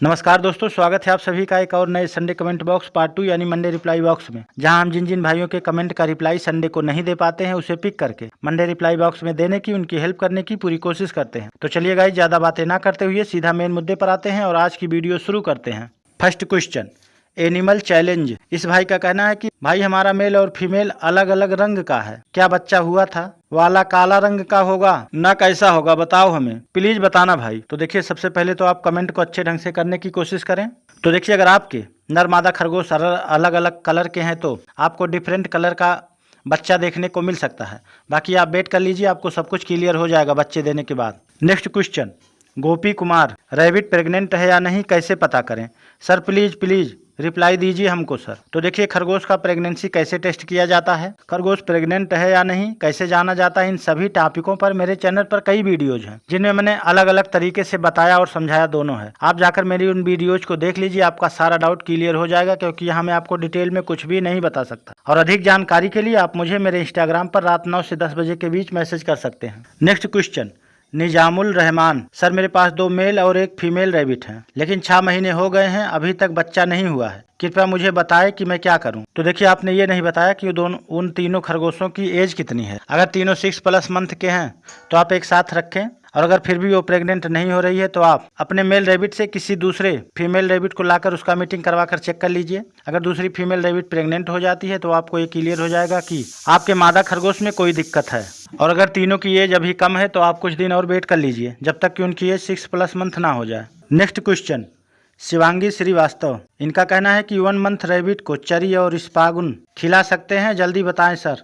नमस्कार दोस्तों, स्वागत है आप सभी का एक और नए संडे कमेंट बॉक्स पार्ट 2 यानी मंडे रिप्लाई बॉक्स में, जहां हम जिन जिन भाइयों के कमेंट का रिप्लाई संडे को नहीं दे पाते हैं उसे पिक करके मंडे रिप्लाई बॉक्स में देने की, उनकी हेल्प करने की पूरी कोशिश करते हैं। तो चलिए गाइस, ज्यादा बातें ना करते हुए सीधा मेन मुद्दे पर आते हैं और आज की वीडियो शुरू करते हैं। First question, animal challenge. इस भाई का कहना है कि भाई हमारा मेल और फीमेल अलग अलग रंग का है, क्या बच्चा हुआ था? वाला काला रंग का होगा ना कैसा होगा, बताओ हमें, प्लीज बताना भाई। तो देखिए, सबसे पहले तो आप कमेंट को अच्छे ढंग से करने की कोशिश करें। तो देखिए, अगर आपके नर मादा खरगोश अलग अलग कलर के हैं तो आपको डिफरेंट कलर का बच्चा देखने को मिल सकता है। बाकी आप वेट कर लीजिए, आपको सब कुछ क्लियर हो जाएगा बच्चे देने के बाद। नेक्स्ट क्वेश्चन, गोपी कुमार, रैबिट प्रेग्नेंट है या नहीं कैसे पता करें? सर प्लीज रिप्लाई दीजिए हमको सर। तो देखिए, खरगोश का प्रेगनेंसी कैसे टेस्ट किया जाता है, खरगोश प्रेग्नेंट है या नहीं कैसे जाना जाता है, इन सभी टॉपिकों पर मेरे चैनल पर कई वीडियोज हैं जिनमें मैंने अलग अलग तरीके से बताया और समझाया दोनों है। आप जाकर मेरी उन वीडियोज को देख लीजिए, आपका सारा डाउट क्लियर हो जाएगा, क्योंकि यहाँ मैं आपको डिटेल में कुछ भी नहीं बता सकता। और अधिक जानकारी के लिए आप मुझे मेरे इंस्टाग्राम पर रात 9 से 10 बजे के बीच मैसेज कर सकते हैं। Next question, Nizamul Rahman, sir मेरे पास 2 मेल और 1 फीमेल रैबिट हैं, लेकिन 6 महीने हो गए हैं, अभी तक बच्चा नहीं हुआ है, कृपया मुझे बताएं कि मैं क्या करूं। तो देखिए, आपने ये नहीं बताया कि उन तीनों खरगोशों की एज कितनी है। अगर तीनों 6+ मंथ के हैं तो आप एक साथ रखें, और अगर फिर भी वो प्रेग्नेंट नहीं हो रही है तो आप अपने मेल रैबिट से किसी दूसरे फीमेल रैबिट को लाकर उसका मीटिंग करवाकर चेक कर लीजिए। अगर दूसरी फीमेल रैबिट प्रेग्नेंट हो जाती है तो आपको ये क्लियर हो जाएगा कि आपके मादा खरगोश में कोई दिक्कत है। और अगर तीनों की एज अभी कम है तो आप कुछ दिन और वेट कर लीजिए, जब तक कि उनकी एज 6+ मंथ ना हो जाए। नेक्स्ट क्वेश्चन, शिवांगी श्रीवास्तव, इनका कहना है कि 1 मंथ रैबिट को चरी और स्पागुन खिला सकते हैं, जल्दी बताएं सर।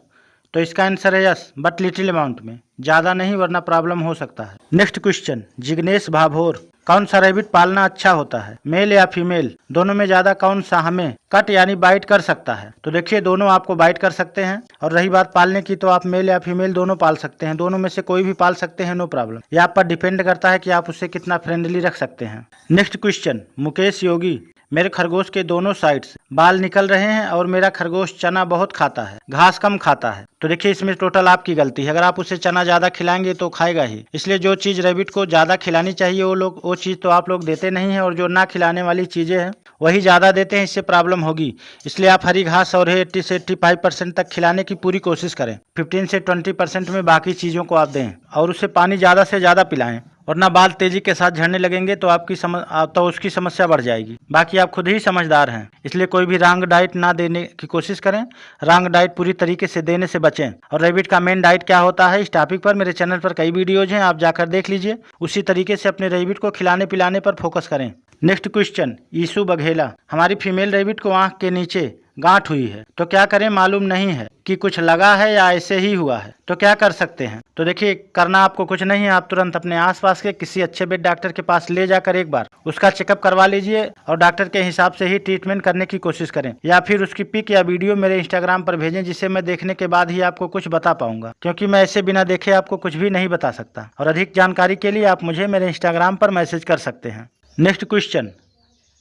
तो इसका आंसर है यस, बट लिटिल अमाउंट में, ज़्यादा नहीं वरना प्रॉब्लम हो सकता है। नेक्स्ट क्वेश्चन, जिग्नेश भाभोर, कौन सा रैबिट पालना अच्छा होता है, मेल या फीमेल? दोनों में ज़्यादा कौन सा हमें कट यानी बाइट कर सकता है? तो देखिए, दोनों आपको बाइट कर सकते हैं। और रही बात पालने की, तो आप मेल या फीमेल दोनों पाल सकते हैं, दोनों में से कोई भी पाल सकते हैं, नो प्रॉब्लम। यह आप पर डिपेंड करता है कि आप उससे कितना फ्रेंडली रख सकते हैं। नेक्स्ट क्वेश्चन, मुकेश योगी, मेरे खरगोश के दोनों साइड्स बाल निकल रहे हैं और मेरा खरगोश चना बहुत खाता है, घास कम खाता है। तो देखिए, इसमें टोटल आपकी गलती है। अगर आप उसे चना ज्यादा खिलाएंगे तो खाएगा ही, इसलिए जो चीज रैबिट को ज्यादा खिलानी चाहिए वो चीज तो आप लोग देते नहीं है, और जो ना खिलाने वाली चीजें हैं वही ज्यादा देते हैं, इससे प्रॉब्लम होगी। इसलिए आप हरी घास और 80 से 85% तक खिलाने की पूरी कोशिश करें, 15 से 20% में बाकी चीजों को आप दें, और उसे पानी ज्यादा से ज्यादा पिलाएं, वरना बाल तेजी के साथ झड़ने लगेंगे तो उसकी समस्या बढ़ जाएगी। बाकी आप खुद ही समझदार हैं, इसलिए कोई भी रॉन्ग डाइट ना देने की कोशिश करें, रॉन्ग डाइट पूरी तरीके से देने से बचें। और रैबिट का मेन डाइट क्या होता है, इस टॉपिक पर मेरे चैनल पर कई वीडियोज हैं, आप जाकर देख लीजिए। उसी तरीके से अपने रैबिट को खिलाने पिलाने पर फोकस करें। नेक्स्ट क्वेश्चन, ईशु बघेला, हमारी फीमेल रैबिट को आंख के नीचे गांठ हुई है, तो क्या करें? मालूम नहीं है कि कुछ लगा है या ऐसे ही हुआ है, तो क्या कर सकते हैं? तो देखिए, करना आपको कुछ नहीं है, आप तुरंत अपने आसपास के किसी अच्छे वेट डॉक्टर के पास ले जाकर एक बार उसका चेकअप करवा लीजिए, और डॉक्टर के हिसाब से ही ट्रीटमेंट करने की कोशिश करें, या फिर उसकी पिक या वीडियो मेरे इंस्टाग्राम पर भेजें, जिसे मैं देखने के बाद ही आपको कुछ बता पाऊंगा, क्योंकि मैं ऐसे बिना देखे आपको कुछ भी नहीं बता सकता। और अधिक जानकारी के लिए आप मुझे मेरे इंस्टाग्राम पर मैसेज कर सकते हैं। Next question,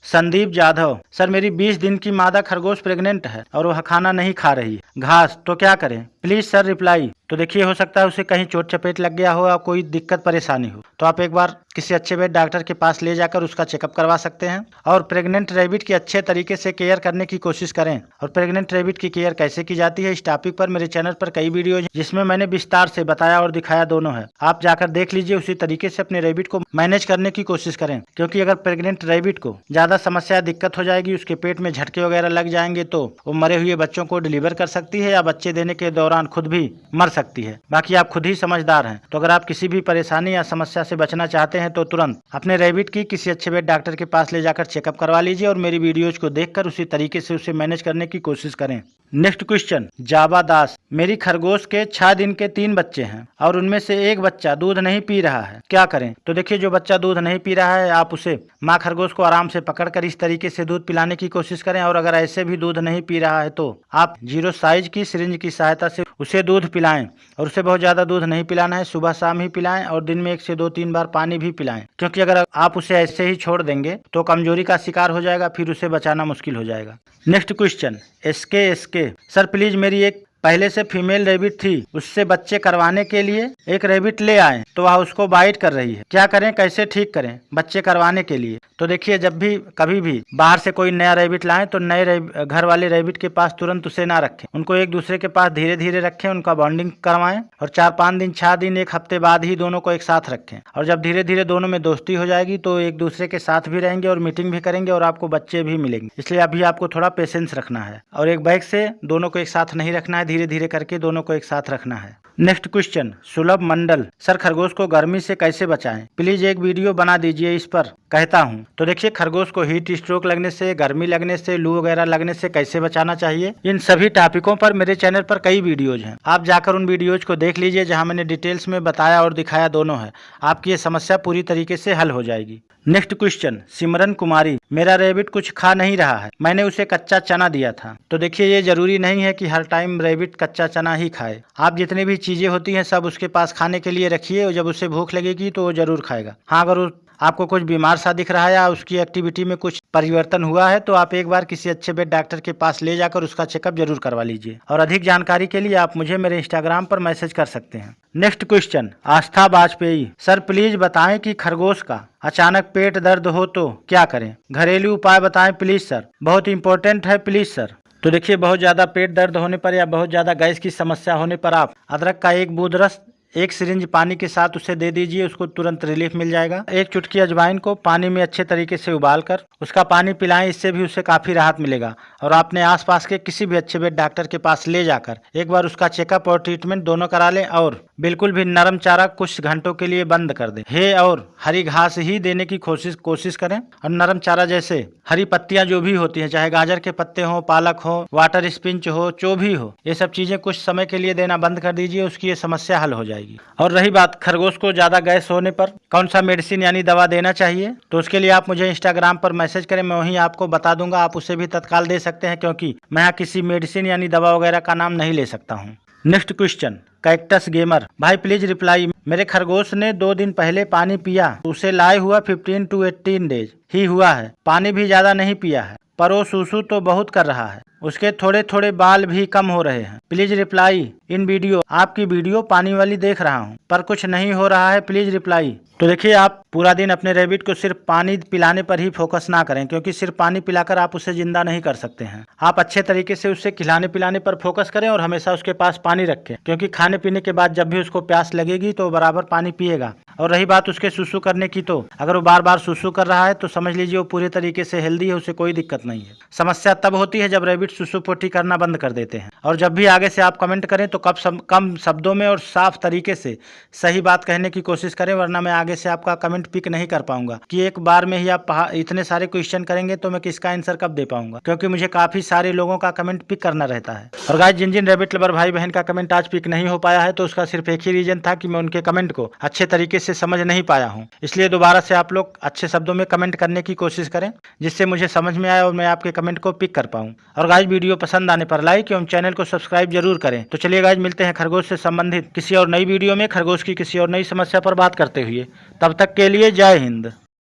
Sandeep Jadhav, sir मेरी 20 दिन की मादा खरगोश प्रेग्नेंट है और वह खाना नहीं खा रही है, घास, तो क्या करें? Please sir reply. तो देखिए, हो सकता है उसे कहीं चोट चपेट लग गया हो या कोई दिक्कत परेशानी हो, तो आप एक बार किसी अच्छे वेट डॉक्टर के पास ले जाकर उसका चेकअप करवा सकते हैं। और प्रेग्नेंट रैबिट की अच्छे तरीके से केयर करने की कोशिश करें। और प्रेग्नेंट रैबिट की केयर कैसे की जाती है, इस टॉपिक पर मेरे चैनल पर कई वीडियो जिसमें मैंने विस्तार से बताया और दिखाया दोनों है, आप जाकर देख लीजिए। उसी तरीके से अपने रैबिट को मैनेज करने की कोशिश करें, क्योंकि अगर प्रेग्नेंट रैबिट को ज्यादा समस्या दिक्कत हो जाएगी, उसके पेट में झटके वगैरह लग जाएंगे, तो वो मरे हुए बच्चों को डिलीवर कर सकती है या बच्चे देने के दौरान खुद भी मर सकती है। बाकी आप खुद ही समझदार हैं, तो अगर आप किसी भी परेशानी या समस्या से बचना चाहते हैं तो तुरंत अपने रैबिट की किसी अच्छे वेट डॉक्टर के पास ले जाकर चेकअप करवा लीजिए, और मेरी वीडियोज को देखकर उसी तरीके से उसे मैनेज करने की कोशिश करें। नेक्स्ट क्वेश्चन, जाबा दास, मेरी खरगोश के 6 दिन के 3 बच्चे हैं और उनमें से एक बच्चा दूध नहीं पी रहा है, क्या करें? तो देखिए, जो बच्चा दूध नहीं पी रहा है, आप उसे माँ खरगोश को आराम से पकड़कर इस तरीके से दूध पिलाने की कोशिश करें। और अगर ऐसे भी दूध नहीं पी रहा है तो आप 0 साइज की सिरिंज की सहायता से उसे दूध पिलाएं, और उसे बहुत ज्यादा दूध नहीं पिलाना है, सुबह शाम ही पिलाएं, और दिन में 1 से 2-3 बार पानी भी पिलाएं, क्योंकि अगर आप उसे ऐसे ही छोड़ देंगे तो कमजोरी का शिकार हो जाएगा, फिर उसे बचाना मुश्किल हो जाएगा। Next question, ask, sir please मेरी एक पहले से फीमेल रैबिट थी, उससे बच्चे करवाने के लिए एक रैबिट ले आए तो वह उसको बाइट कर रही है। क्या करें, कैसे ठीक करें बच्चे करवाने के लिए? तो देखिए, जब भी कभी भी बाहर से कोई नया रैबिट लाएं तो नए घर वाले रैबिट के पास तुरंत उसे ना रखें, उनको एक दूसरे के पास धीरे धीरे रखें, उनका बॉन्डिंग करवाएं और 4-5 दिन 6 दिन 1 हफ्ते बाद ही दोनों को एक साथ रखें। और जब धीरे धीरे दोनों में दोस्ती हो जाएगी तो एक दूसरे के साथ भी रहेंगे और मीटिंग भी करेंगे और आपको बच्चे भी मिलेंगे। इसलिए अभी आपको थोड़ा पेशेंस रखना है और एक बैग से दोनों को एक साथ नहीं रखना है, धीरे धीरे करके दोनों को एक साथ रखना है। नेक्स्ट क्वेश्चन, सुलभ मंडल, सर खरगोश को गर्मी से कैसे बचाएं? प्लीज एक वीडियो बना दीजिए इस पर, कहता हूं। तो देखिए, खरगोश को हीट स्ट्रोक लगने से, गर्मी लगने से, लू वगैरह लगने से कैसे बचाना चाहिए, इन सभी टॉपिकों पर मेरे चैनल पर कई वीडियोज हैं। आप जाकर उन वीडियोज को देख लीजिए जहां मैंने डिटेल्स में बताया और दिखाया दोनों है। आपकी ये समस्या पूरी तरीके से हल हो जाएगी। नेक्स्ट क्वेश्चन, सिमरन कुमारी, मेरा रैबिट कुछ खा नहीं रहा है, मैंने उसे कच्चा चना दिया था। तो देखिए, ये जरूरी नहीं है कि हर टाइम रैबिट कच्चा चना ही खाए। आप जितनी भी चीजें होती हैं सब उसके पास खाने के लिए रखिए और जब उसे भूख लगेगी तो वो जरूर खाएगा। हाँ, अगर आपको कुछ बीमार सा दिख रहा है या उसकी एक्टिविटी में कुछ परिवर्तन हुआ है तो आप एक बार किसी अच्छे वेट डॉक्टर के पास ले जाकर उसका चेकअप जरूर करवा लीजिए। और अधिक जानकारी के लिए आप मुझे मेरे इंस्टाग्राम पर मैसेज कर सकते हैं। Next question, Aastha Vajpayee, sir please बताएं कि खरगोश का अचानक पेट दर्द हो तो क्या करें? घरेलू उपाय बताएं प्लीज सर, बहुत इंपॉर्टेंट है प्लीज सर। तो देखिए, बहुत ज़्यादा पेट दर्द होने पर या बहुत ज़्यादा गैस की समस्या होने पर आप अदरक का 1 बूंद रस 1 सिरिंज पानी के साथ उसे दे दीजिए, उसको तुरंत रिलीफ मिल जाएगा। 1 चुटकी अजवाइन को पानी में अच्छे तरीके से उबालकर उसका पानी पिलाएं, इससे भी उसे काफ़ी राहत मिलेगा। और आपने आसपास के किसी भी अच्छे वेट डॉक्टर के पास ले जाकर एक बार उसका चेकअप और ट्रीटमेंट दोनों करा लें और बिल्कुल भी नरम चारा कुछ घंटों के लिए बंद कर दें। हे और हरी घास ही देने की कोशिश करें और नरम चारा जैसे हरी पत्तियां जो भी होती हैं, चाहे गाजर के पत्ते हो, पालक हो, वाटर स्पिंच हो, जो भी हो, ये सब चीजें कुछ समय के लिए देना बंद कर दीजिए, उसकी ये समस्या हल हो जाएगी। और रही बात खरगोश को ज्यादा गैस होने पर कौन सा मेडिसिन यानी दवा देना चाहिए, तो उसके लिए आप मुझे इंस्टाग्राम पर मैसेज करें, मैं वहीं आपको बता दूंगा। आप उसे भी तत्काल दे सकते हैं क्योंकि मैं यहाँ किसी मेडिसिन यानी दवा वगैरह का नाम नहीं ले सकता हूँ। नेक्स्ट क्वेश्चन, कैक्टस गेमर, भाई प्लीज रिप्लाई, मेरे खरगोश ने 2 दिन पहले पानी पिया, उसे लाए हुआ 15 to 18 डेज ही हुआ है, पानी भी ज्यादा नहीं पिया है पर वो सूसू तो बहुत कर रहा है, उसके थोड़े थोड़े बाल भी कम हो रहे हैं। प्लीज रिप्लाई इन वीडियो, आपकी वीडियो पानी वाली देख रहा हूँ पर कुछ नहीं हो रहा है, प्लीज रिप्लाई। तो देखिए, आप पूरा दिन अपने रैबिट को सिर्फ पानी पिलाने पर ही फोकस ना करें क्योंकि सिर्फ पानी पिलाकर आप उसे जिंदा नहीं कर सकते हैं। आप अच्छे तरीके से उसे खिलाने पिलाने पर फोकस करें और हमेशा उसके पास पानी रखें क्योंकि खाने पीने के बाद जब भी उसको प्यास लगेगी तो बराबर पानी पिएगा। और रही बात उसके सुसु करने की, तो अगर वो बार बार सुसु कर रहा है तो समझ लीजिए वो पूरे तरीके से हेल्दी है, उसे कोई दिक्कत नहीं है। समस्या तब होती है जब रैबिट सुसु पोटी करना बंद कर देते हैं। और जब भी आगे से आप कमेंट करें तो कम शब्दों में और साफ तरीके से सही बात कहने की कोशिश करें, वरना मैं आगे से आपका कमेंट पिक नहीं कर पाऊंगा कि एक बार में ही आप इतने सारे क्वेश्चन करेंगे तो मैं किसका आंसर कब दे पाऊंगा, क्योंकि मुझे काफी सारे लोगों का कमेंट पिक करना रहता है। और गाइस, जिन रैबिट लवर भाई बहन का कमेंट आज पिक नहीं हो पाया है तो उसका सिर्फ एक ही रीजन था कि मैं उनके कमेंट को अच्छे तरीके से समझ नहीं पाया हूँ। इसलिए दोबारा से आप लोग अच्छे शब्दों में कमेंट करने की कोशिश करें जिससे मुझे समझ में आए और मैं आपके कमेंट को पिक कर पाऊँ। और गाइस, वीडियो पसंद आने पर लाइक एवं चैनल को सब्सक्राइब जरूर करें। तो चलिए गाइस, मिलते हैं खरगोश से संबंधित किसी और नई वीडियो में, खरगोश की किसी और नई समस्या पर बात करते हुए। तब तक के लिए जय हिंद।